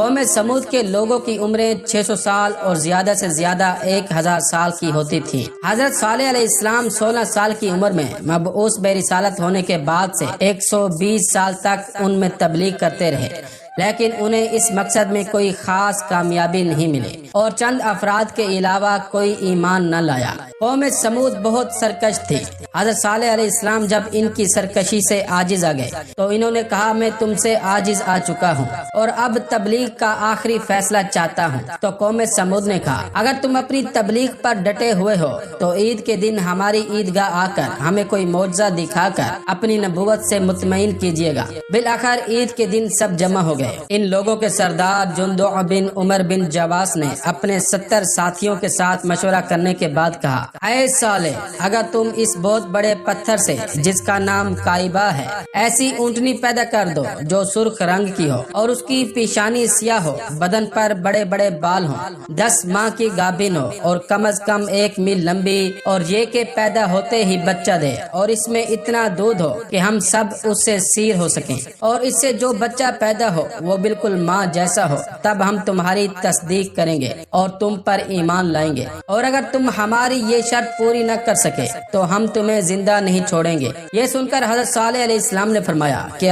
قوم سمود کے لوگوں کی عمریں 600 سال اور زیادہ سے زیادہ 1000 سال کی ہوتی تھی۔ حضرت صالح علیہ السلام 16 سال کی عمر میں مبعوث برسالت ہونے کے بعد سے 120 سال تک ان میں تبلیغ کرتے رہے، لیکن انہیں اس مقصد میں کوئی خاص کامیابی نہیں ملی اور چند افراد کے علاوہ کوئی ایمان نہ لایا۔ قوم سمود بہت سرکش تھی۔ حضرت صالح علیہ السلام جب ان کی سرکشی سے عاجز آ گئے تو انہوں نے کہا، میں تم سے عاجز آ چکا ہوں اور اب تبلیغ کا آخری فیصلہ چاہتا ہوں۔ تو قوم سمود نے کہا، اگر تم اپنی تبلیغ پر ڈٹے ہوئے ہو تو عید کے دن ہماری عیدگاہ آ کر ہمیں کوئی معجزہ دکھا کر اپنی نبوت سے مطمئن کیجیے گا۔ بالآخر عید کے دن سب جمع ہو گئے۔ ان لوگوں کے سردار جندع بن عمر بن جواس نے اپنے 70 ساتھیوں کے ساتھ مشورہ کرنے کے بعد کہا، اے صالح، اگر تم اس بہت بڑے پتھر سے جس کا نام کائبہ ہے ایسی اونٹنی پیدا کر دو جو سرخ رنگ کی ہو اور اس کی پیشانی سیاہ ہو، بدن پر بڑے بڑے بال ہوں، 10 ماہ کی گابن ہو اور کم از کم 1 میل لمبی، اور یہ کہ پیدا ہوتے ہی بچہ دے اور اس میں اتنا دودھ ہو کہ ہم سب اس سے سیر ہو سکیں، اور اس سے جو بچہ پیدا ہو وہ بالکل ماں جیسا ہو، تب ہم تمہاری تصدیق کریں گے اور تم پر ایمان لائیں گے، اور اگر تم ہماری یہ شرط پوری نہ کر سکے تو ہم تمہیں زندہ نہیں چھوڑیں گے۔ یہ سن کر حضرت صالح علیہ السلام نے فرمایا کہ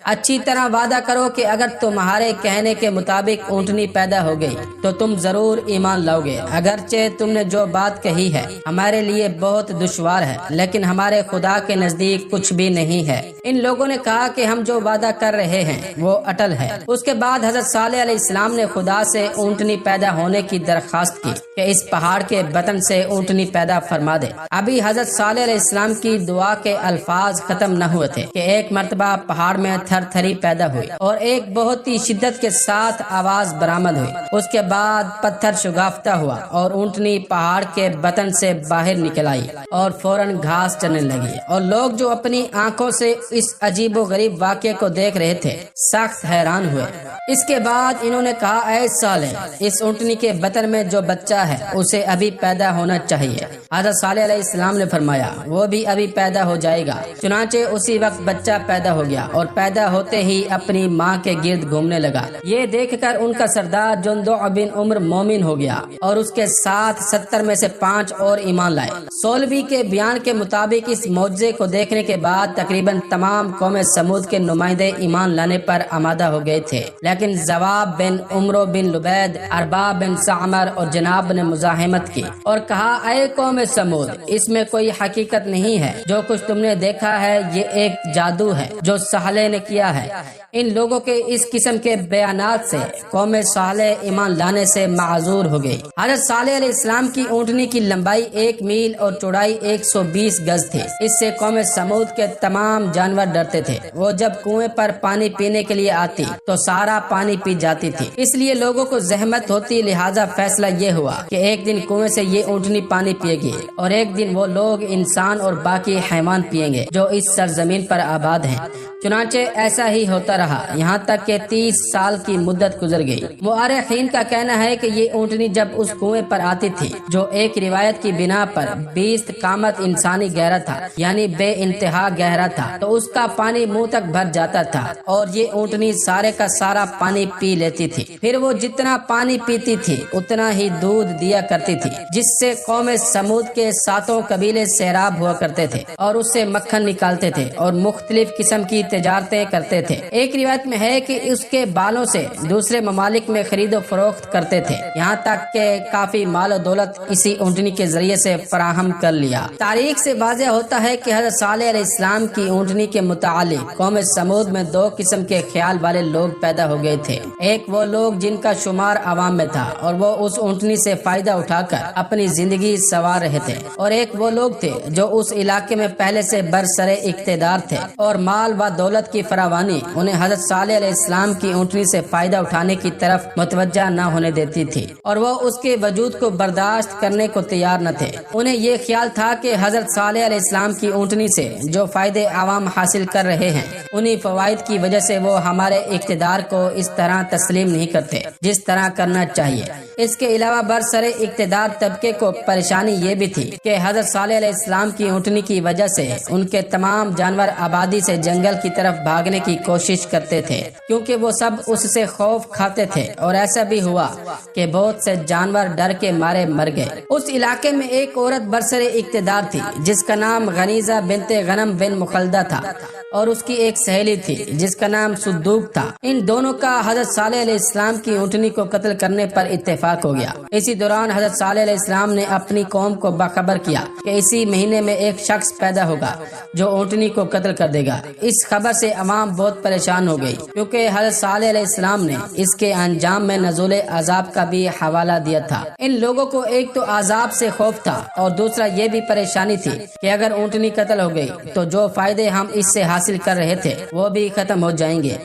اچھی طرح وعدہ کرو کہ اگر تمہارے کہنے کے مطابق اونٹنی پیدا ہو گئی تو تم ضرور ایمان لاؤ گے، اگرچہ تم نے جو بات کہی ہے ہمارے لیے بہت دشوار ہے، لیکن ہمارے خدا کے نزدیک کچھ بھی نہیں ہے۔ ان لوگوں نے کہا کہ ہم جو وعدہ کر رہے ہیں وہ اٹل ہے۔ اس کے بعد حضرت صالح علیہ السلام نے خدا سے اونٹنی پیدا ہونے کی درخواست کی کہ اس پہاڑ کے بطن سے اونٹنی پیدا فرما دے۔ ابھی حضرت صالح علیہ السلام کی دعا کے الفاظ ختم نہ ہوئے تھے کہ ایک مرتبہ پہاڑ میں تھر تھری پیدا ہوئی اور ایک بہت ہی شدت کے ساتھ آواز برآمد ہوئی۔ اس کے بعد پتھر شگافتہ ہوا اور اونٹنی پہاڑ کے بطن سے باہر نکل آئی اور فوراً گھاس چرنے لگی، اور لوگ جو اپنی آنکھوں سے اس عجیب و غریب واقعے کو دیکھ رہے تھے سخت حیران ہوئے۔ اس کے بعد انہوں نے کہا، اے صالح، اس اونٹنی کے بطن میں جو بچہ ہے اسے ابھی پیدا ہونا چاہیے۔ حضرت صالح علیہ السلام نے فرمایا، وہ بھی ابھی پیدا ہو جائے گا۔ چنانچہ اسی وقت بچہ پیدا ہو گیا اور پیدا ہوتے ہی اپنی ماں کے گرد گھومنے لگا۔ یہ دیکھ کر ان کا سردار جندع بن عمر مومن ہو گیا اور اس کے ساتھ 70 میں سے 5 اور ایمان لائے۔ سولوی کے بیان کے مطابق اس معجزے کو دیکھنے کے بعد تقریباً تمام قوم سمود کے نمائندے ایمان لانے پر آمادہ ہو گئے تھے، لیکن زواب بن عمرو بن لبید، ارباب بن سعمر اور جناب نے مزاحمت کی اور کہا، اے قوم سمود، اس میں کوئی حقیقت نہیں ہے، جو کچھ تم نے دیکھا ہے یہ ایک جادو ہے جو صالح نے کیا ہے۔ ان لوگوں کے اس قسم کے بیانات سے قوم صالح ایمان لانے سے معذور ہو گئی۔ حضرت صالح علیہ السلام کی اونٹنی کی لمبائی 1 میل اور چوڑائی 120 گز تھی۔ اس سے قوم سمود کے تمام جانور ڈرتے تھے۔ وہ جب کنویں پر پانی پینے کے لیے آتی تو سارا پانی پی جاتی تھی، اس لیے لوگوں کو زحمت ہوتی، لہذا فیصلہ یہ ہوا کہ ایک دن کنویں سے یہ اونٹنی پانی پیے گی اور ایک دن وہ لوگ، انسان اور باقی حیوان پیئیں گے جو اس سرزمین پر آباد ہیں۔ چنانچہ ایسا ہی ہوتا رہا یہاں تک کہ 30 سال کی مدت گزر گئی۔ مؤرخین کا کہنا ہے کہ یہ اونٹنی جب اس کنویں پر آتی تھی جو ایک روایت کی بنا پر 20 قامت انسانی گہرا تھا، یعنی بے انتہا گہرا تھا، تو اس کا پانی منہ تک بھر جاتا تھا اور یہ اونٹنی سارے کا سارا پانی پی لیتی تھی۔ پھر وہ جتنا پانی پیتی تھی اتنا ہی دودھ دیا کرتی تھی، جس سے قوم سمود کے 7 قبیلے سیراب ہوا کرتے تھے اور اس سے مکھن نکالتے تھے اور مختلف قسم کی تجارتیں کرتے تھے۔ ایک روایت میں ہے کہ اس کے بالوں سے دوسرے ممالک میں خرید و فروخت کرتے تھے، یہاں تک کہ کافی مال و دولت اسی اونٹنی کے ذریعے سے فراہم کر لیا۔ تاریخ سے واضح ہوتا ہے کہ حضرت صالح علیہ السلام کی اونٹنی کے متعلق قوم سمود میں 2 قسم کے خیال والے لوگ پیدا ہو گئے تھے۔ ایک وہ لوگ جن کا شمار عوام میں تھا اور وہ اس اونٹنی سے فائدہ اٹھا کر اپنی زندگی سنوار رہے تھے، اور ایک وہ لوگ تھے جو اس علاقے میں پہلے سے برسر اقتدار تھے اور مال و دولت کی فراوانی انہیں حضرت صالح علیہ السلام کی اونٹنی سے فائدہ اٹھانے کی طرف متوجہ نہ ہونے دیتی تھی، اور وہ اس کے وجود کو برداشت کرنے کو تیار نہ تھے۔ انہیں یہ خیال تھا کہ حضرت صالح علیہ السلام کی اونٹنی سے جو فائدے عوام حاصل کر رہے ہیں، انہی فوائد کی وجہ سے وہ ہمارے اقتدار کو اس طرح تسلیم نہیں کرتے جس طرح کرنا چاہیے۔ اس کے علاوہ برسر اقتدار طبقے کو پریشانی یہ بھی تھی کہ حضرت صالح علیہ السلام کی اونٹنی کی وجہ سے ان کے تمام جانور آبادی سے جنگل کی کی طرف بھاگنے کی کوشش کرتے تھے کیونکہ وہ سب اس سے خوف کھاتے تھے، اور ایسا بھی ہوا کہ بہت سے جانور ڈر کے مارے مر گئے۔ اس علاقے میں ایک عورت برسر اقتدار تھی جس کا نام غنیزہ بنت غنم بن مخلدہ تھا، اور اس کی ایک سہیلی تھی جس کا نام صدوق تھا۔ ان دونوں کا حضرت صالح علیہ السلام کی اونٹنی کو قتل کرنے پر اتفاق ہو گیا۔ اسی دوران حضرت صالح علیہ السلام نے اپنی قوم کو باخبر کیا کہ اسی مہینے میں ایک شخص پیدا ہوگا جو اونٹنی کو قتل کر دے گا۔ اس خبر سے عوام بہت پریشان ہو گئی کیونکہ حضرت صالح علیہ السلام نے اس کے انجام میں نزول عذاب کا بھی حوالہ دیا تھا۔ ان لوگوں کو ایک تو عذاب سے خوف تھا اور دوسرا یہ بھی پریشانی تھی کہ اگر اونٹنی قتل ہو گئی تو جو فائدے ہم اس سے حاصل کر رہے تھے وہ بھی ختم ہو جائیں گے۔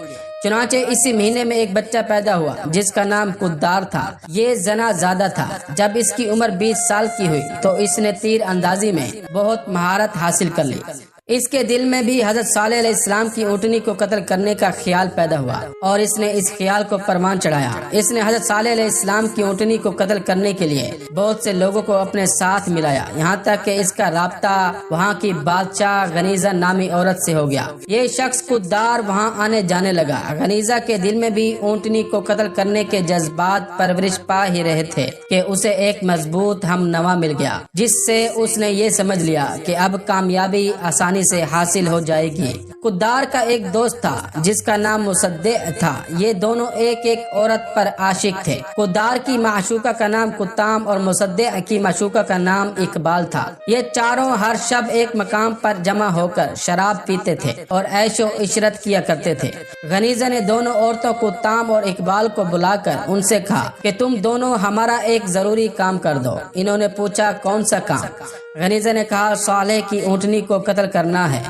چنانچہ اسی مہینے میں ایک بچہ پیدا ہوا جس کا نام قدار تھا۔ یہ زنا زادہ تھا۔ جب اس کی عمر 20 سال کی ہوئی تو اس نے تیر اندازی میں بہت مہارت حاصل کر لی۔ اس کے دل میں بھی حضرت صالح علیہ السلام کی اونٹنی کو قتل کرنے کا خیال پیدا ہوا اور اس نے اس خیال کو پروان چڑھایا۔ اس نے حضرت صالح علیہ السلام کی اونٹنی کو قتل کرنے کے لیے بہت سے لوگوں کو اپنے ساتھ ملایا، یہاں تک کہ اس کا رابطہ وہاں کی بادشاہ غنیزہ نامی عورت سے ہو گیا۔ یہ شخص قدار وہاں آنے جانے لگا۔ غنیزہ کے دل میں بھی اونٹنی کو قتل کرنے کے جذبات پرورش پا ہی رہے تھے کہ اسے ایک مضبوط ہم نوا مل گیا جس سے اس نے یہ سمجھ لیا کہ اب کامیابی آسانی سے حاصل ہو جائے گی۔ قدار کا ایک دوست تھا جس کا نام مصدع تھا۔ یہ دونوں ایک ایک عورت پر عاشق تھے۔ قدار کی معشوقہ کا نام قطام اور مصدع کی معشوقہ کا نام اقبال تھا۔ یہ چاروں ہر شب ایک مقام پر جمع ہو کر شراب پیتے تھے اور عیش و عشرت کیا کرتے تھے۔ غنیزہ نے دونوں عورتوں قطام اور اقبال کو بلا کر ان سے کہا کہ تم دونوں ہمارا ایک ضروری کام کر دو۔ انہوں نے پوچھا کون سا کام؟ غنیزہ نے کہا صالح کی اونٹنی کو قتل کرنا ہے۔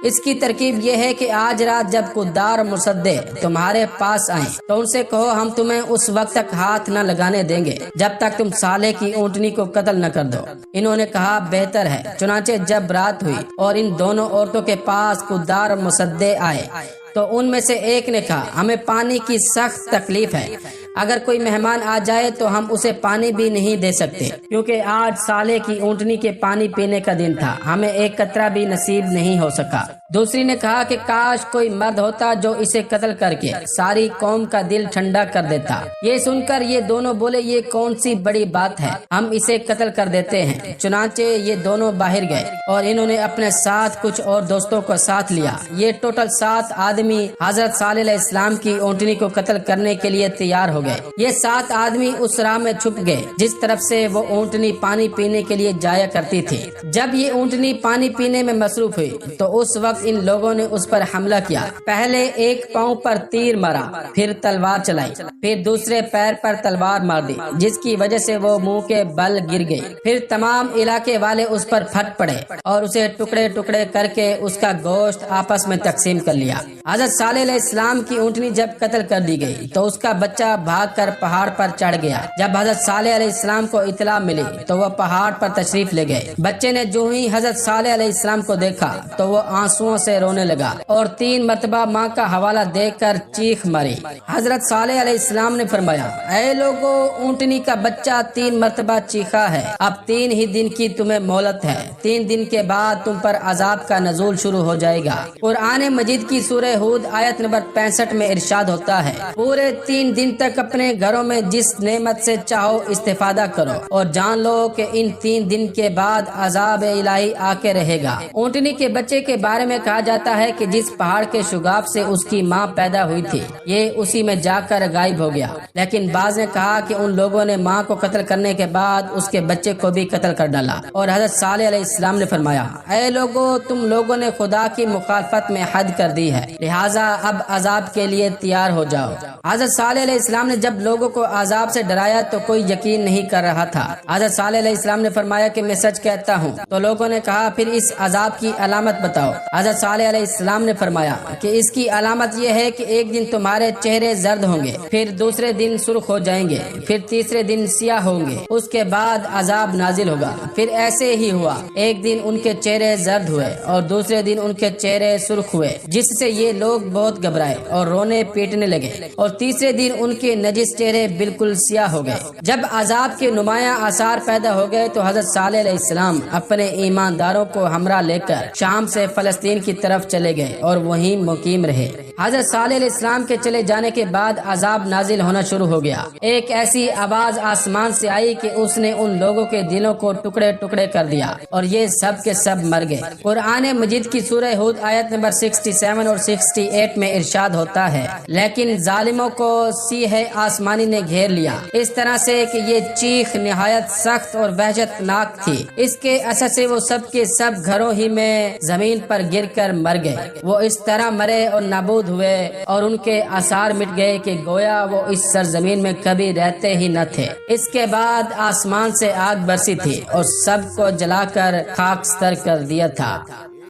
اس کی ترکیب یہ ہے کہ آج رات جب قدار اور مصدع تمہارے پاس آئیں تو ان سے کہو ہم تمہیں اس وقت تک ہاتھ نہ لگانے دیں گے جب تک تم صالح کی اونٹنی کو قتل نہ کر دو۔ انہوں نے کہا بہتر ہے۔ چنانچہ جب رات ہوئی اور ان دونوں عورتوں کے پاس قدار اور مصدع آئے تو ان میں سے ایک نے کہا ہمیں پانی کی سخت تکلیف ہے، اگر کوئی مہمان آ جائے تو ہم اسے پانی بھی نہیں دے سکتے کیونکہ آج صالح کی اونٹنی کے پانی پینے کا دن تھا، ہمیں ایک قطرہ بھی نصیب نہیں ہو سکا۔ دوسری نے کہا کہ کاش کوئی مرد ہوتا جو اسے قتل کر کے ساری قوم کا دل ٹھنڈا کر دیتا۔ یہ سن کر یہ دونوں بولے یہ کون سی بڑی بات ہے، ہم اسے قتل کر دیتے ہیں۔ چنانچہ یہ دونوں باہر گئے اور انہوں نے اپنے ساتھ کچھ اور دوستوں کو ساتھ لیا۔ یہ ٹوٹل 7 آدمی حضرت صالح علیہ السلام کی اونٹنی کو قتل کرنے کے لیے تیار ہو گئے۔ یہ 7 آدمی اس راہ میں چھپ گئے جس طرف سے وہ اونٹنی پانی پینے کے لیے جایا کرتی تھی۔ جب یہ اونٹنی پانی پینے میں مصروف ہوئی تو اس وقت ان لوگوں نے اس پر حملہ کیا۔ پہلے ایک پاؤں پر تیر مارا، پھر تلوار چلائی، پھر دوسرے پیر پر تلوار مار دی جس کی وجہ سے وہ منہ کے بل گر گئی۔ پھر تمام علاقے والے اس پر پھٹ پڑے اور اسے ٹکڑے ٹکڑے کر کے اس کا گوشت آپس میں تقسیم کر لیا۔ حضرت صالح علیہ السلام کی اونٹنی جب قتل کر دی گئی تو اس کا بچہ بھاگ کر پہاڑ پر چڑھ گیا۔ جب حضرت صالح علیہ السلام کو اطلاع ملی تو وہ پہاڑ پر تشریف لے گئے۔ بچے نے جو ہی حضرت صالح علیہ السلام کو دیکھا تو وہ آنسوؤں سے رونے لگا اور 3 مرتبہ ماں کا حوالہ دے کر چیخ ماری۔ حضرت صالح علیہ السلام نے فرمایا اے لوگو، اونٹنی کا بچہ 3 مرتبہ چیخا ہے، اب 3 ہی دن کی تمہیں مہلت ہے، 3 دن کے بعد تم پر عذاب کا نزول شروع ہو جائے گا۔ قرآن مجید کی سورہ ہود آیت نمبر 65 میں ارشاد ہوتا ہے پورے 3 دن تک اپنے گھروں میں جس نعمت سے چاہو استفادہ کرو اور جان لو کہ ان 3 دن کے بعد عذاب الہی آ کے رہے گا۔ اونٹنی کے بچے کے بارے میں کہا جاتا ہے کہ جس پہاڑ کے شگاف سے اس کی ماں پیدا ہوئی تھی یہ اسی میں جا کر غائب ہو گیا، لیکن بعض نے کہا کہ ان لوگوں نے ماں کو قتل کرنے کے بعد اس کے بچے کو بھی قتل کر ڈالا۔ اور حضرت صالح علیہ السلام نے فرمایا اے لوگو، تم لوگوں نے خدا کی مخالفت میں حد کر دی ہے، لہٰذا اب عذاب کے لیے تیار ہو جاؤ۔ حضرت صالح علیہ السلام نے جب لوگوں کو عذاب سے ڈرایا تو کوئی یقین نہیں کر رہا تھا۔ حضرت صالح علیہ السلام نے فرمایا کہ میں سچ کہتا ہوں۔ تو لوگوں نے کہا پھر اس عذاب کی علامت بتاؤ۔ حضرت صالح علیہ السلام نے فرمایا کہ اس کی علامت یہ ہے کہ ایک دن تمہارے چہرے زرد ہوں گے، پھر دوسرے دن سرخ ہو جائیں گے، پھر تیسرے دن سیاہ ہوں گے، اس کے بعد عذاب نازل ہوگا۔ پھر ایسے ہی ہوا، ایک دن ان کے چہرے زرد ہوئے اور دوسرے دن ان کے چہرے سرخ ہوئے، جس سے یہ لوگ بہت گھبرائے اور رونے پیٹنے لگے، اور تیسرے دن ان کے نجس چہرے بالکل سیاہ ہو گئے۔ جب عذاب کے نمایاں آثار پیدا ہو گئے تو حضرت صالح علیہ السلام اپنے ایمانداروں کو ہمراہ لے کر شام سے فلسطین کی طرف چلے گئے اور وہیں مقیم رہے۔ حضرت صالح علیہ السلام کے چلے جانے کے بعد عذاب نازل ہونا شروع ہو گیا۔ ایک ایسی آواز آسمان سے آئی کہ اس نے ان لوگوں کے دلوں کو ٹکڑے ٹکڑے کر دیا اور یہ سب کے سب مر گئے۔ قرآن مجید کی سورہ ہود آیت نمبر 67 اور 68 میں ارشاد ہوتا ہے، لیکن ظالموں کو سیہ آسمانی نے گھیر لیا اس طرح سے کہ یہ چیخ نہایت سخت اور وحشت ناک تھی۔ اس کے اثر سے وہ سب کے سب گھروں ہی میں زمین پر گر کر مر گئے۔ وہ اس طرح مرے اور نابود ہوئے اور ان کے آثار مٹ گئے کہ گویا وہ اس سرزمین میں کبھی رہتے ہی نہ تھے۔ اس کے بعد آسمان سے آگ برسی تھی اور سب کو جلا کر خاکستر کر دیا تھا۔